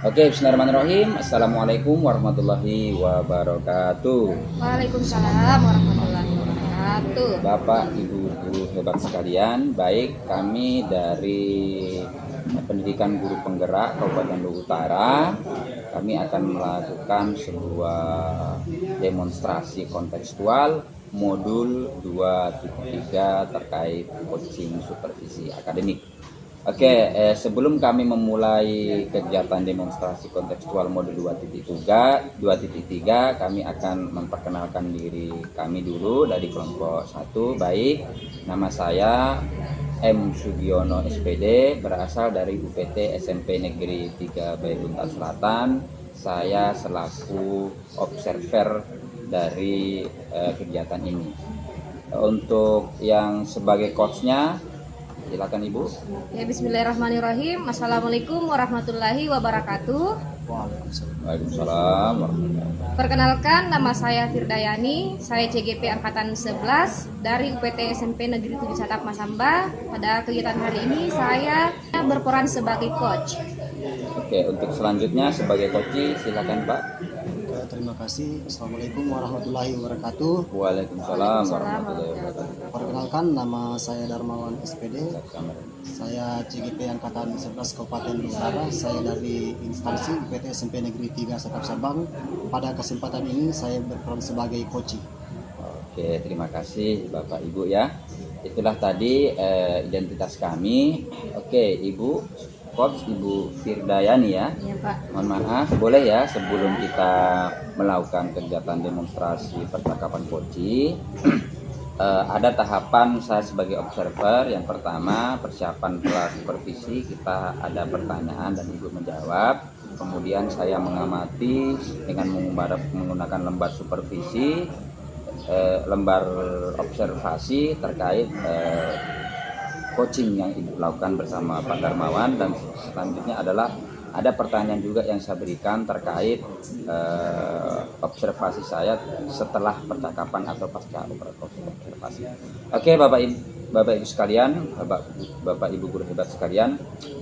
Oke, bismillahirrahmanirrahim. Assalamualaikum warahmatullahi wabarakatuh. Waalaikumsalam warahmatullahi wabarakatuh. Bapak, Ibu, guru hebat sekalian, baik kami dari Pendidikan Guru Penggerak Kabupaten Luwu Utara, kami akan melakukan sebuah demonstrasi kontekstual modul 2.3 terkait coaching supervisi akademik. Oke, sebelum kami memulai kegiatan demonstrasi kontekstual modul 2.3, kami akan memperkenalkan diri kami dulu dari kelompok 1. Baik, nama saya M. Sugiono SPD, berasal dari UPT SMP Negeri 3 Baibunta Selatan. Saya selaku observer dari kegiatan ini. Untuk yang sebagai coachnya, silakan Ibu. Ya, bismillahirrahmanirrahim. Assalamualaikum warahmatullahi wabarakatuh. Waalaikumsalam warahmatullahi wabarakatuh. Perkenalkan, nama saya Firdayani. Saya CGP angkatan 11 dari UPT SMP Negeri 7 Sadap Masamba. Pada kegiatan hari ini saya berperan sebagai coach. Oke, untuk selanjutnya sebagai coach silakan Pak. Terima kasih. Assalamualaikum warahmatullahi wabarakatuh. Waalaikumsalam warahmatullahi wabarakatuh. Perkenalkan, nama saya Darmawan SPD. Saya CGP angkatan 11 Kabupaten Luwu Utara. Saya dari instansi UPT SMP Negeri 3 Sadap Sabang. Pada kesempatan ini saya berperan sebagai coach. Oke, terima kasih Bapak Ibu ya. Itulah tadi identitas kami. Oke, Ibu Coach Ibu Firdayani ya. Ya, Pak. Mohon maaf, boleh ya sebelum kita melakukan kegiatan demonstrasi percakapan coaching, ada tahapan saya sebagai observer. Yang pertama, persiapan kelas supervisi, kita ada pertanyaan dan Ibu menjawab. Kemudian saya mengamati dengan menggunakan lembar supervisi, lembar observasi terkait coaching yang Ibu lakukan bersama Pak Darmawan. Dan selanjutnya adalah ada pertanyaan juga yang saya berikan terkait observasi saya setelah percakapan atau pasca observasi. Oke, Bapak Ibu sekalian, Bapak Ibu guru hebat sekalian.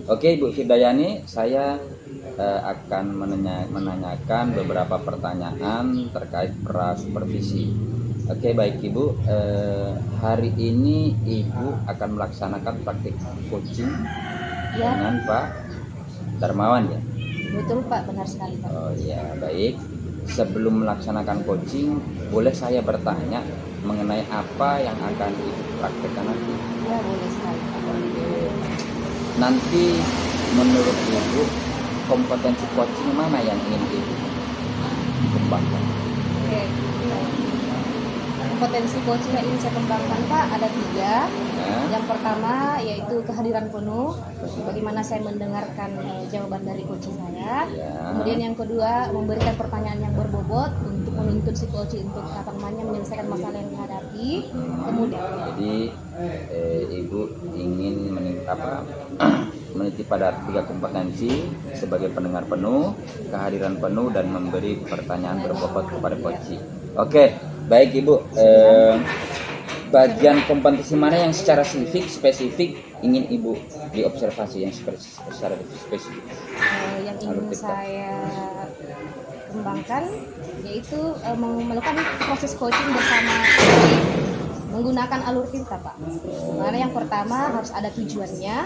Oke, Ibu Firdayani, saya akan menanyakan beberapa pertanyaan terkait pra-supervisi. Oke, baik Ibu, hari ini Ibu akan melaksanakan praktik coaching Ya, dengan Pak Darmawan ya? betul Pak, benar sekali Pak. Oh ya, baik. Sebelum melaksanakan coaching, boleh saya bertanya mengenai apa yang akan Ibu praktekkan nanti? Ya, boleh sekali Pak. Oke. Nanti menurut Ibu, kompetensi coaching mana yang ingin Ibu kembangkan? Oke. Potensi coaching yang ingin saya kembangkan Pak ada 3. Nah, Yang pertama yaitu kehadiran penuh, bagaimana saya mendengarkan jawaban dari coach saya. ya. Kemudian yang kedua, memberikan pertanyaan yang berbobot untuk menuntut si coach untuk menyelesaikan masalah yang dihadapi. Kemudian Jadi Ibu ingin meniti pada 3 kompetensi sebagai pendengar penuh, kehadiran penuh, dan memberi pertanyaan berbobot kepada coach. Oke, baik Ibu. Bagian kompetensi mana yang secara spesifik ingin Ibu diobservasi yang secara spesifik? yang ingin saya kembangkan yaitu melakukan proses coaching bersama menggunakan alur tinta Pak. Karena yang pertama harus ada tujuannya,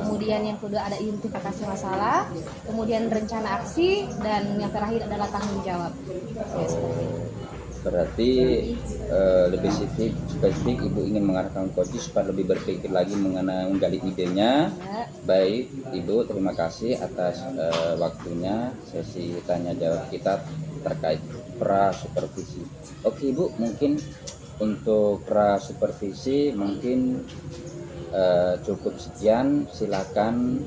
kemudian yang kedua ada identifikasi masalah, kemudian rencana aksi, dan yang terakhir adalah tanggung jawab. Ya, seperti itu. Berarti lebih spesifik Ibu ingin mengarahkan coach supaya lebih berpikir lagi mengenai menggali idenya. Ya. Baik Ibu, terima kasih atas waktunya sesi tanya jawab kita terkait pra supervisi. Oke Ibu, mungkin untuk pra supervisi mungkin cukup sekian. Silakan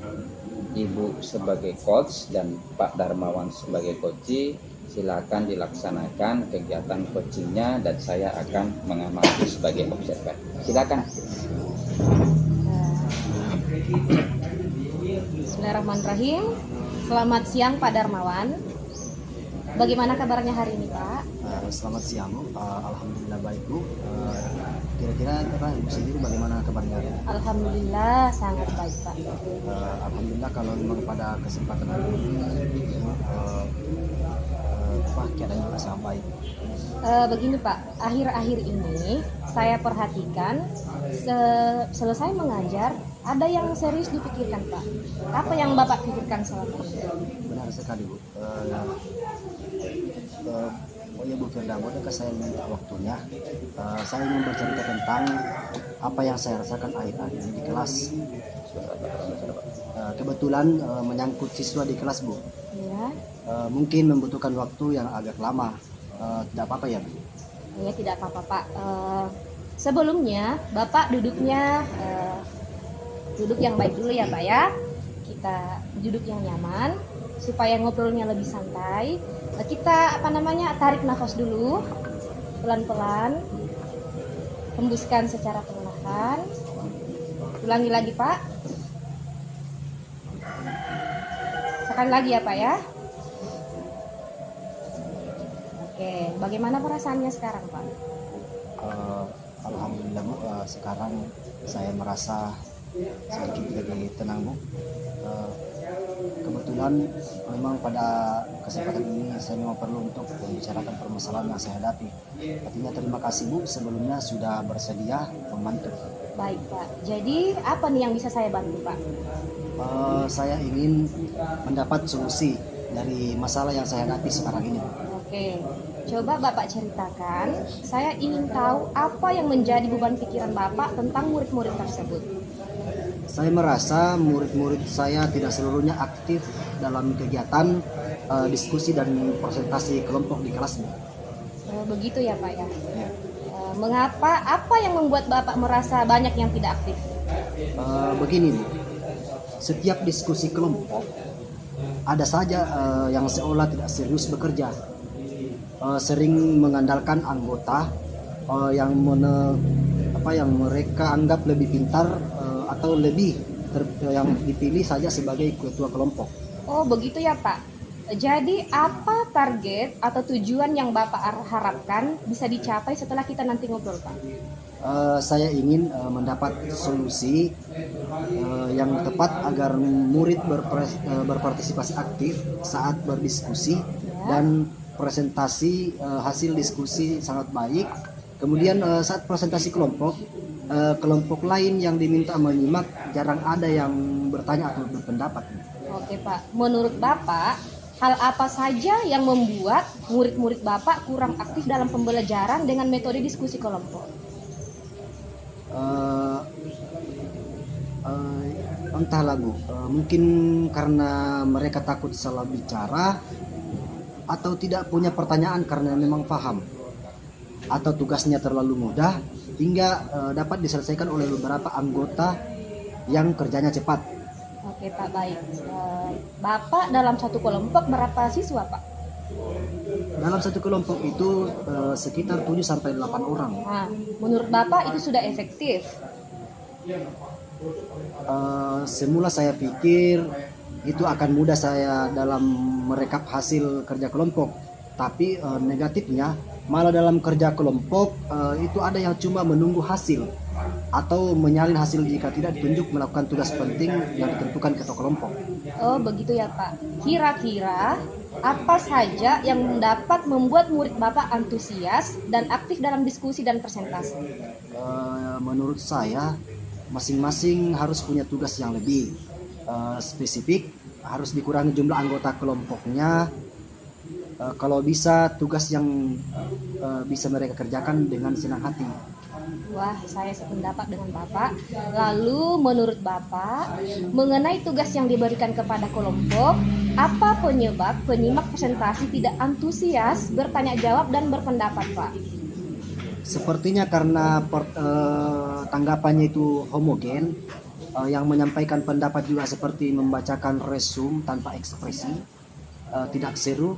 Ibu sebagai coach dan Pak Darmawan sebagai coach, silakan dilaksanakan kegiatan coachingnya dan saya akan mengamati sebagai observer. Silakan. Bismillahirrahmanirrahim. Selamat siang Pak Darmawan. Bagaimana kabarnya hari ini Pak? Selamat siang Bu. Alhamdulillah baik Bu. Kira-kira Ibu sendiri bagaimana kabarnya? Alhamdulillah sangat baik Pak. Alhamdulillah kalau memang pada kesempatan hari ini keadaan juga sangat baik. Begini Pak, akhir-akhir ini saya perhatikan selesai mengajar ada yang serius dipikirkan Pak. Apa yang Bapak pikirkan selama ini? Benar sekali Bu. Oh ya Bu Firda, bolehkah saya minta waktunya? Saya ingin bercerita tentang apa yang saya rasakan akhir-akhir ini di kelas. Kebetulan menyangkut siswa di kelas Bu. Ya. Mungkin membutuhkan waktu yang agak lama. Tidak apa-apa ya Bu? Ya tidak apa-apa Pak. Sebelumnya Bapak duduknya duduk yang baik dulu ya Pak ya. Kita duduk yang nyaman supaya ngobrolnya lebih santai. Kita tarik nafas dulu pelan-pelan, hembuskan secara perlahan. Ulangi lagi Pak. Sekali lagi ya Pak ya. Oke, bagaimana perasaannya sekarang Pak? Alhamdulillah Bu, sekarang saya merasa sedikit lebih tenang Bu. Kebetulan memang pada kesempatan ini saya memang perlu untuk membicarakan permasalahan yang saya hadapi. Artinya terima kasih Bu sebelumnya sudah bersedia membantu. Baik Pak, jadi apa nih yang bisa saya bantu Pak? Saya ingin mendapat solusi dari masalah yang saya hadapi sekarang ini. Oke, coba Bapak ceritakan. Saya ingin tahu apa yang menjadi beban pikiran Bapak tentang murid-murid tersebut. Saya merasa murid-murid saya tidak seluruhnya aktif dalam kegiatan diskusi dan presentasi kelompok di kelasnya. Begitu ya Pak ya. Ya. Mengapa? Apa yang membuat Bapak merasa banyak yang tidak aktif? Begini, setiap diskusi kelompok ada saja yang seolah tidak serius bekerja, sering mengandalkan anggota yang mereka anggap lebih pintar atau yang dipilih saja sebagai ketua kelompok. Oh begitu ya Pak. Jadi apa target atau tujuan yang Bapak harapkan bisa dicapai setelah kita nanti ngobrol Pak? Saya ingin mendapat solusi yang tepat agar murid berpartisipasi aktif saat berdiskusi dan presentasi hasil diskusi sangat baik. Kemudian saat presentasi kelompok lain yang diminta menyimak jarang ada yang bertanya atau berpendapat. Oke Pak, menurut Bapak hal apa saja yang membuat murid-murid Bapak kurang aktif dalam pembelajaran dengan metode diskusi kelompok? Entahlah Bu, mungkin karena mereka takut salah bicara atau tidak punya pertanyaan karena memang paham, atau tugasnya terlalu mudah hingga dapat diselesaikan oleh beberapa anggota yang kerjanya cepat. Oke Pak, baik. Bapak dalam satu kelompok berapa siswa Pak? Dalam satu kelompok itu sekitar 7-8 orang. Nah, menurut Bapak itu sudah efektif? Semula saya pikir itu akan mudah saya dalam merekap hasil kerja kelompok, tapi negatifnya malah dalam kerja kelompok itu ada yang cuma menunggu hasil atau menyalin hasil jika tidak ditunjuk melakukan tugas penting yang ditentukan ketua kelompok. Oh begitu ya Pak. Kira-kira apa saja yang dapat membuat murid Bapak antusias dan aktif dalam diskusi dan presentasi? Menurut saya masing-masing harus punya tugas yang lebih spesifik, harus dikurangi jumlah anggota kelompoknya. Kalau bisa tugas yang bisa mereka kerjakan dengan senang hati. Wah, saya sependapat dengan Bapak. Lalu menurut Bapak, mengenai tugas yang diberikan kepada kelompok, apa penyebab penyimak presentasi tidak antusias, bertanya jawab dan berpendapat Pak? Sepertinya karena tanggapannya itu homogen, yang menyampaikan pendapat juga seperti membacakan resume tanpa ekspresi, tidak seru,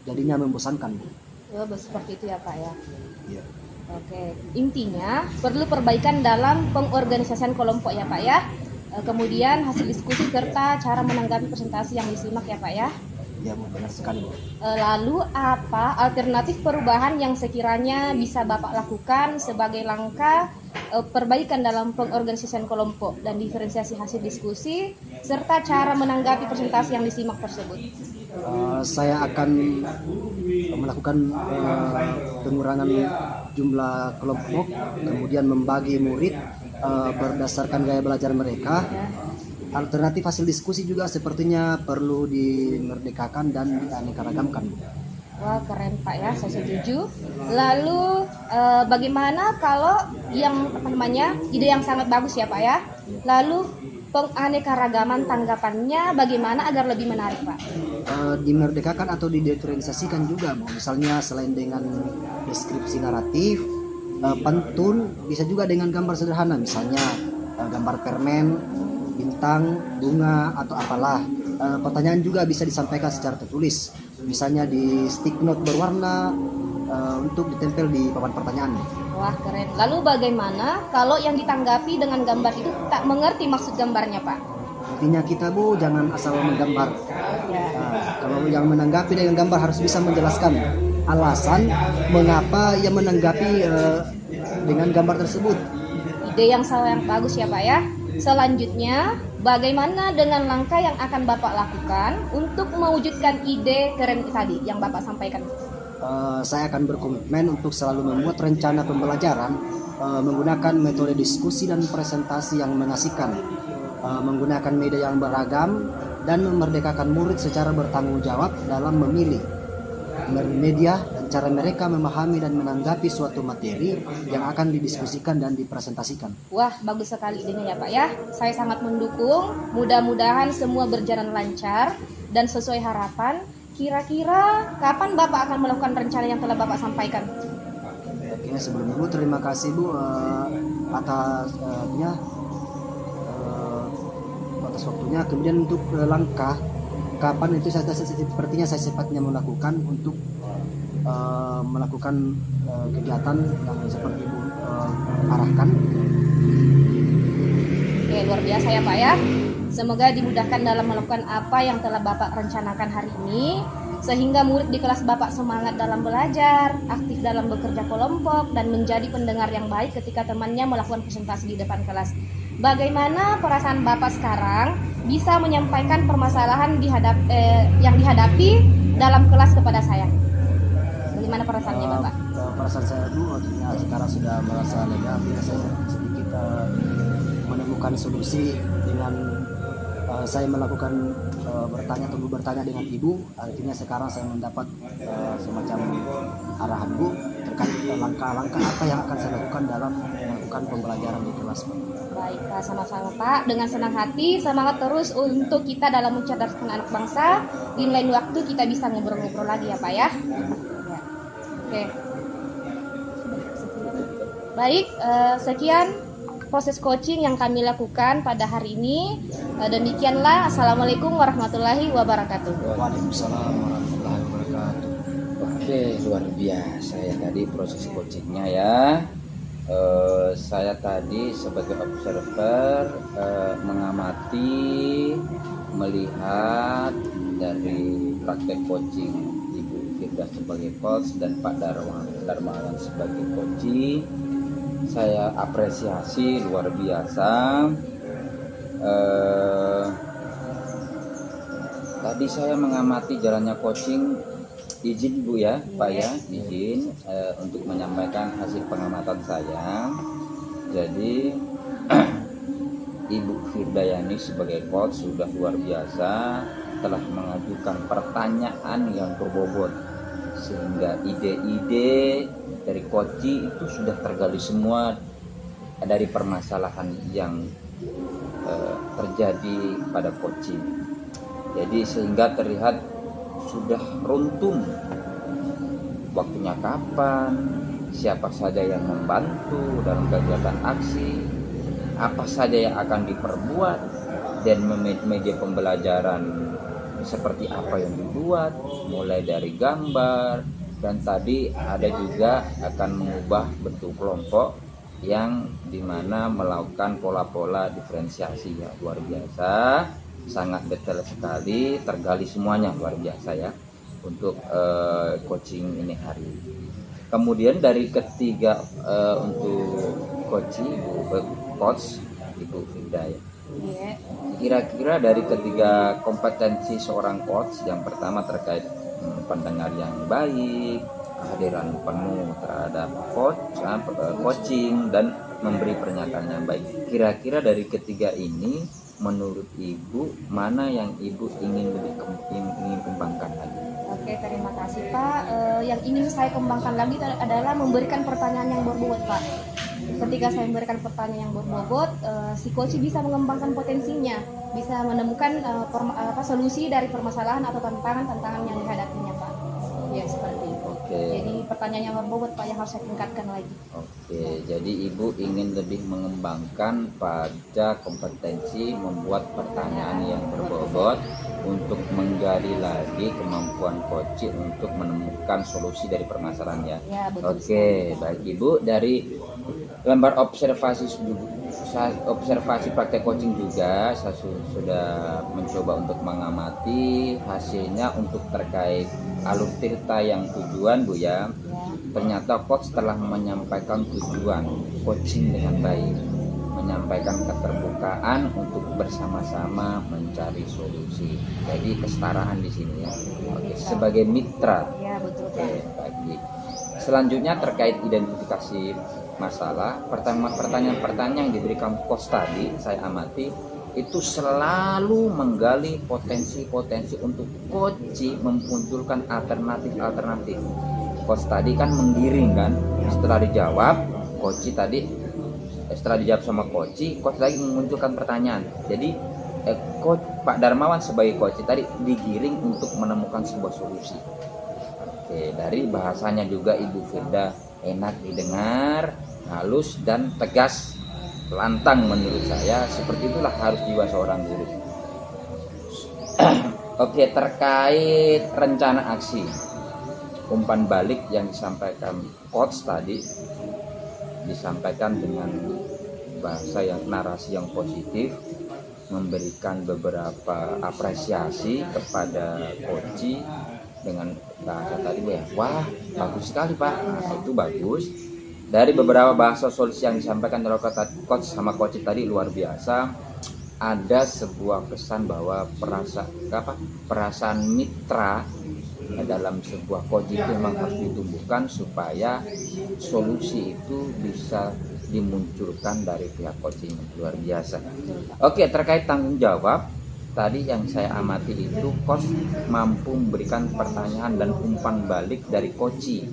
jadinya membosankan. Oh, seperti itu ya Pak ya. Iya. Oke, intinya perlu perbaikan dalam pengorganisasian kelompok ya Pak ya. Kemudian hasil diskusi serta cara menanggapi presentasi yang disimak ya Pak ya. Ya Bu, benar sekali Bu. Lalu apa alternatif perubahan yang sekiranya bisa Bapak lakukan sebagai langkah perbaikan dalam pengorganisasian kelompok dan diferensiasi hasil diskusi serta cara menanggapi presentasi yang disimak tersebut? Saya akan melakukan pengurangan jumlah kelompok, kemudian membagi murid berdasarkan gaya belajar mereka. Alternatif hasil diskusi juga sepertinya perlu dimerdekakan dan dianeka-ragamkan. Wah, keren Pak ya, saya setuju. Lalu bagaimana kalau yang ide yang sangat bagus ya Pak ya. Lalu penganekaragaman tanggapannya bagaimana agar lebih menarik Pak? Dimerdekakan atau didiferensiasikan juga Bu. Misalnya selain dengan deskripsi naratif, pantun bisa juga dengan gambar sederhana, misalnya gambar permen, bintang, bunga, atau apalah. Pertanyaan juga bisa disampaikan secara tertulis, misalnya di stick note berwarna untuk ditempel di papan pertanyaan. Wah, keren. Lalu bagaimana kalau yang ditanggapi dengan gambar itu tak mengerti maksud gambarnya Pak? Intinya kita Bu, jangan asal menggambar. Ya. Kalau yang menanggapi dengan gambar harus bisa menjelaskan alasan mengapa ia menanggapi dengan gambar tersebut. Ide yang sangat bagus ya Pak ya. Selanjutnya, bagaimana dengan langkah yang akan Bapak lakukan untuk mewujudkan ide keren tadi yang Bapak sampaikan? Saya akan berkomitmen untuk selalu membuat rencana pembelajaran menggunakan metode diskusi dan presentasi yang mengasihkan, menggunakan media yang beragam, dan memerdekakan murid secara bertanggung jawab dalam memilih media dan cara mereka memahami dan menanggapi suatu materi yang akan didiskusikan dan dipresentasikan. Wah, bagus sekali idenya ya Pak ya. Saya sangat mendukung. Mudah-mudahan semua berjalan lancar dan sesuai harapan. Kira-kira kapan Bapak akan melakukan rencana yang telah Bapak sampaikan? Oke, sebelum itu terima kasih Bu atas atas waktunya. Kemudian untuk langkah kapan itu sepertinya saya sepatnya melakukan untuk melakukan kegiatan yang seperti Ibu arahkan. Oke, luar biasa ya Pak ya. Semoga dimudahkan dalam melakukan apa yang telah Bapak rencanakan hari ini, sehingga murid di kelas Bapak semangat dalam belajar, aktif dalam bekerja kelompok, dan menjadi pendengar yang baik ketika temannya melakukan presentasi di depan kelas. Bagaimana perasaan Bapak sekarang bisa menyampaikan permasalahan yang dihadapi dalam kelas kepada saya? Bagaimana perasaannya Bapak? Perasaan saya Bu, sekarang sudah merasa lega. Saya sedikit menemukan solusi dengan saya melakukan bertanya dengan Ibu. Artinya sekarang saya mendapat semacam arahan Bu terkait langkah-langkah apa yang akan saya lakukan dalam melakukan pembelajaran di kelas. Baik Pak, sama-sama Pak. Dengan senang hati, semangat terus untuk kita dalam mencerdaskan anak bangsa. Di lain waktu kita bisa ngobrol-ngobrol lagi ya Pak ya. Ya. Oke. Baik, sekian proses coaching yang kami lakukan pada hari ini. Demikianlah, Assalamualaikum warahmatullahi wabarakatuh. Waalaikumsalam warahmatullahi wabarakatuh. Oke, luar biasa ya tadi proses coachingnya ya. Saya tadi sebagai observer mengamati, melihat dari praktek coaching Ibu Firda sebagai coach dan Pak Darmawan sebagai coaching. Saya apresiasi luar biasa. Tadi saya mengamati jalannya coaching. Izin Bu ya, Pak ya, izin untuk menyampaikan hasil pengamatan saya. Jadi Ibu Firdayani sebagai coach sudah luar biasa, telah mengajukan pertanyaan yang berbobot, sehingga ide-ide dari coaching itu sudah tergali semua dari permasalahan yang terjadi pada coaching. Jadi sehingga terlihat sudah runtun waktunya kapan, siapa saja yang membantu dalam kegiatan aksi, apa saja yang akan diperbuat, dan media pembelajaran seperti apa yang dibuat, mulai dari gambar, dan tadi ada juga akan mengubah bentuk kelompok yang dimana melakukan pola-pola diferensiasi ya luar biasa. sangat detail sekali, tergali semuanya, luar biasa ya untuk coaching ini hari ini. Kemudian dari ketiga untuk coach Ibu Firda ya. Iya. Kira-kira dari ketiga kompetensi seorang coach, yang pertama terkait pendengar yang baik, kehadiran penuh terhadap coaching dan memberi pernyataan yang baik. Kira-kira dari ketiga ini menurut Ibu mana yang Ibu ingin kembangkan lagi? Oke, terima kasih Pak. Yang ingin saya kembangkan lagi adalah memberikan pertanyaan yang berbobot Pak. Ketika saya memberikan pertanyaan yang berbobot, si coach bisa mengembangkan potensinya, bisa menemukan solusi dari permasalahan atau tantangan yang dihadapinya Pak. Ya seperti itu. Oke. Jadi pertanyaan yang berbobot Pak yang harus saya tingkatkan lagi. Oke, jadi Ibu ingin lebih mengembangkan pada kompetensi membuat pertanyaan yang berbobot untuk menggali lagi kemampuan coach untuk menemukan solusi dari permasalahannya. Ya, betul. Oke, baik Ibu, dari lembar observasi praktek coaching juga saya sudah mencoba untuk mengamati hasilnya untuk terkait alur tirta yang tujuan Bu ya. Ternyata coach telah menyampaikan tujuan coaching dengan baik, menyampaikan keterbukaan untuk bersama-sama mencari solusi. Jadi kesetaraan di sini ya. Oke, sebagai mitra. Ya, betul Pak. Oke, baik. Selanjutnya terkait identifikasi masalah, pertanyaan-pertanyaan yang diberikan coach tadi saya amati itu selalu menggali potensi-potensi untuk coach memunculkan alternatif. Coach tadi kan menggiring kan, setelah dijawab sama coach lagi memunculkan pertanyaan. Jadi coach Pak Darmawan sebagai coach tadi digiring untuk menemukan sebuah solusi. Oke, dari bahasanya juga Ibu Firda enak didengar, halus dan tegas, lantang menurut saya. Seperti itulah harus jiwa seorang guru. Oke, terkait rencana aksi umpan balik yang disampaikan coach tadi, disampaikan dengan bahasa yang narasi yang positif, memberikan beberapa apresiasi kepada coach dengan bahasa tadi ya, wah bagus sekali Pak. Nah, itu bagus. Dari beberapa bahasa solusi yang disampaikan oleh coach sama coach tadi luar biasa. Ada sebuah pesan bahwa perasaan mitra dalam sebuah coach itu memang harus ditumbuhkan supaya solusi itu bisa dimunculkan dari pihak coaching. Luar biasa. Oke, terkait tanggung jawab tadi yang saya amati itu coach mampu memberikan pertanyaan dan umpan balik dari coach.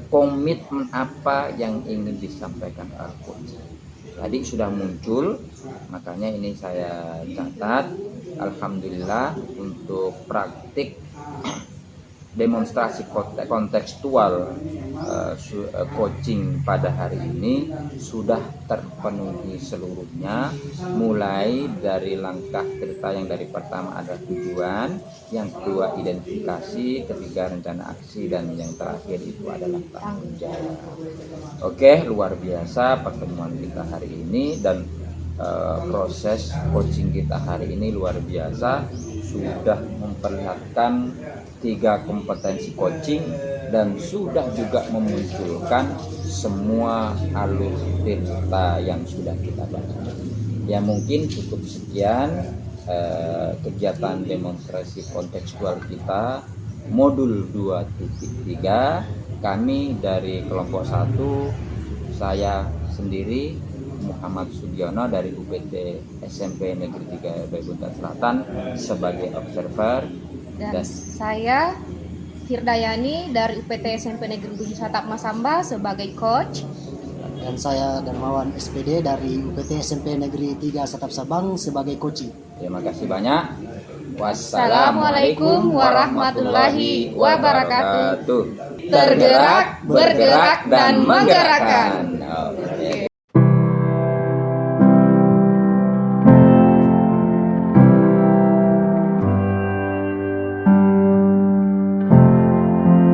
Komitmen apa yang ingin disampaikan oleh coach tadi sudah muncul, makanya ini saya catat. Alhamdulillah untuk praktik demonstrasi kontekstual coaching pada hari ini sudah terpenuhi seluruhnya, mulai dari langkah cerita yang dari pertama ada tujuan, yang kedua identifikasi, ketiga rencana aksi, dan yang terakhir itu adalah tanggung jawab. Oke, luar biasa pertemuan kita hari ini dan proses coaching kita hari ini luar biasa, sudah memperlihatkan 3 kompetensi coaching dan sudah juga memunculkan semua alur cerita yang sudah kita bahas. Ya mungkin cukup sekian kegiatan demonstrasi kontekstual kita modul 2.3. Kami dari kelompok 1, saya sendiri Muhammad Sugiono dari UPT SMP Negeri 3 Buntat Selatan sebagai observer, dan saya Firdayani dari UPT SMP Negeri 7 Satap Masamba sebagai coach, dan saya Darmawan SPD dari UPT SMP Negeri 3 Satap Sabang sebagai coach. Terima kasih banyak. Wassalamualaikum warahmatullahi wabarakatuh. Tergerak, bergerak, dan menggerakkan. Oke.